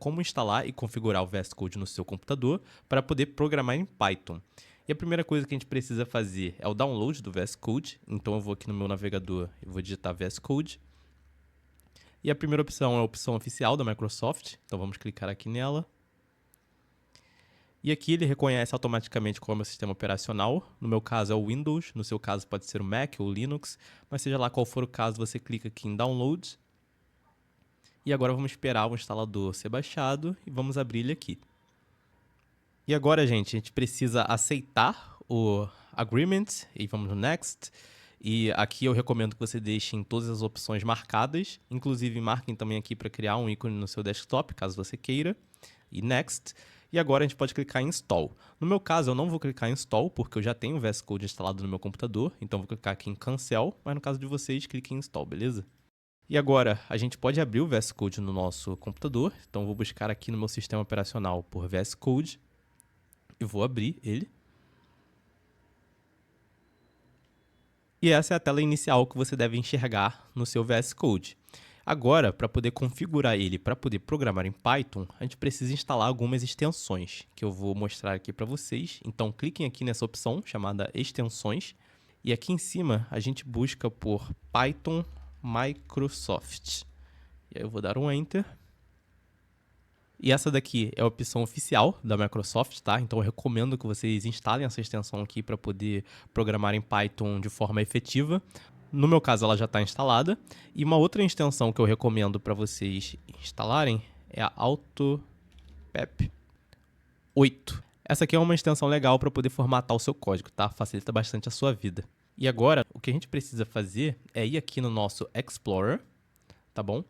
como instalar e configurar o VS Code no seu computador para poder programar em Python. E a primeira coisa que a gente precisa fazer é o download do VS Code. Então eu vou aqui no meu navegador e vou digitar VS Code. E a primeira opção é a opção oficial da Microsoft. Então vamos clicar aqui nela. E aqui ele reconhece automaticamente qual é o meu sistema operacional. No meu caso é o Windows, no seu caso pode ser o Mac ou o Linux, mas seja lá qual for o caso, você clica aqui em Download. E agora vamos esperar o instalador ser baixado e vamos abrir ele aqui. E agora, gente, a gente precisa aceitar o Agreement e vamos no Next. E aqui eu recomendo que você deixe em todas as opções marcadas, inclusive marquem também aqui para criar um ícone no seu desktop, caso você queira. E Next. E agora a gente pode clicar em Install. No meu caso, eu não vou clicar em Install, porque eu já tenho o VS Code instalado no meu computador, então vou clicar aqui em Cancel, mas no caso de vocês, cliquem em Install, beleza? E agora, a gente pode abrir o VS Code no nosso computador, então eu vou buscar aqui no meu sistema operacional por VS Code, e vou abrir ele. E essa é a tela inicial que você deve enxergar no seu VS Code. Agora, para poder configurar ele, para poder programar em Python, a gente precisa instalar algumas extensões, que eu vou mostrar aqui para vocês. Então, cliquem aqui nessa opção chamada Extensões, e aqui em cima a gente busca por Python Microsoft. E aí eu vou dar um Enter. E essa daqui é a opção oficial da Microsoft, tá? Então eu recomendo que vocês instalem essa extensão aqui para poder programar em Python de forma efetiva. No meu caso, ela já está instalada. E uma outra extensão que eu recomendo para vocês instalarem é a AutoPep 8. Essa aqui é uma extensão legal para poder formatar o seu código, tá? Facilita bastante a sua vida. E agora, o que a gente precisa fazer é ir aqui no nosso Explorer, tá bom?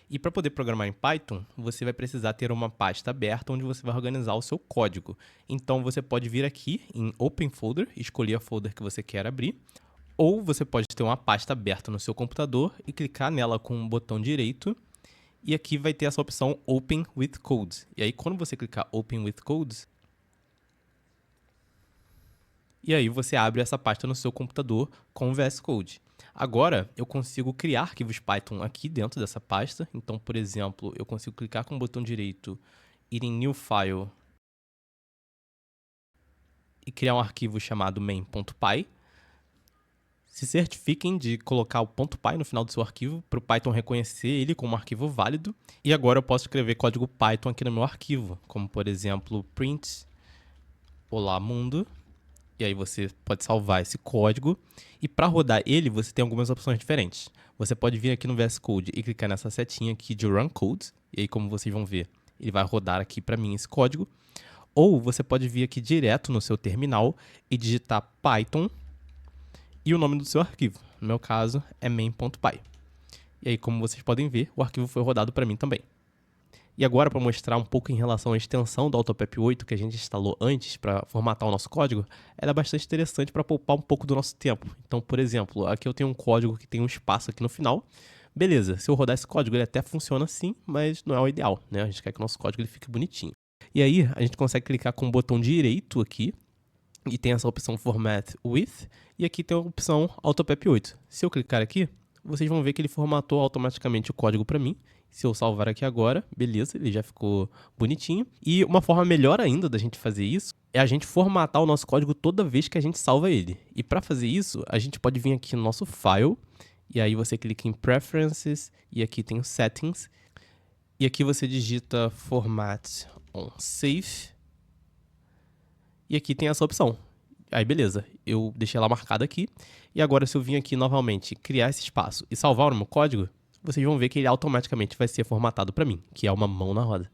E para poder programar em Python, você vai precisar ter uma pasta aberta onde você vai organizar o seu código. Então, você pode vir aqui em Open Folder, escolher a folder que você quer abrir, ou você pode ter uma pasta aberta no seu computador e clicar nela com o botão direito, e aqui vai ter essa opção Open with Codes. E aí, quando você clicar Open with Codes, e aí você abre essa pasta no seu computador com o VS Code. Agora, eu consigo criar arquivos Python aqui dentro dessa pasta. Então, por exemplo, eu consigo clicar com o botão direito, ir em New File e criar um arquivo chamado main.py. Se certifiquem de colocar o .py no final do seu arquivo para o Python reconhecer ele como um arquivo válido. E agora eu posso escrever código Python aqui no meu arquivo, como por exemplo print olá mundo. E aí você pode salvar esse código. E para rodar ele, você tem algumas opções diferentes. Você pode vir aqui no VS Code e clicar nessa setinha aqui de Run Code. E aí, como vocês vão ver, ele vai rodar aqui para mim esse código. Ou você pode vir aqui direto no seu terminal e digitar Python e o nome do seu arquivo. No meu caso, é main.py. E aí, como vocês podem ver, o arquivo foi rodado para mim também. E agora, para mostrar um pouco em relação à extensão do AutoPep 8 que a gente instalou antes para formatar o nosso código, ela é bastante interessante para poupar um pouco do nosso tempo. Então, por exemplo, aqui eu tenho um código que tem um espaço aqui no final. Beleza, se eu rodar esse código, ele até funciona sim, mas não é o ideal, né? A gente quer que o nosso código ele fique bonitinho. E aí, a gente consegue clicar com o botão direito aqui, e tem essa opção Format With, e aqui tem a opção AutoPep 8. Se eu clicar aqui, vocês vão ver que ele formatou automaticamente o código para mim. Se eu salvar aqui agora, beleza, ele já ficou bonitinho. E uma forma melhor ainda da gente fazer isso é a gente formatar o nosso código toda vez que a gente salva ele. E para fazer isso, a gente pode vir aqui no nosso File, e aí você clica em Preferences, e aqui tem o Settings, e aqui você digita Format on Save, e aqui tem essa opção. Aí beleza, eu deixei ela marcada aqui, e agora se eu vir aqui novamente, criar esse espaço e salvar o meu código, vocês vão ver que ele automaticamente vai ser formatado para mim, que é uma mão na roda.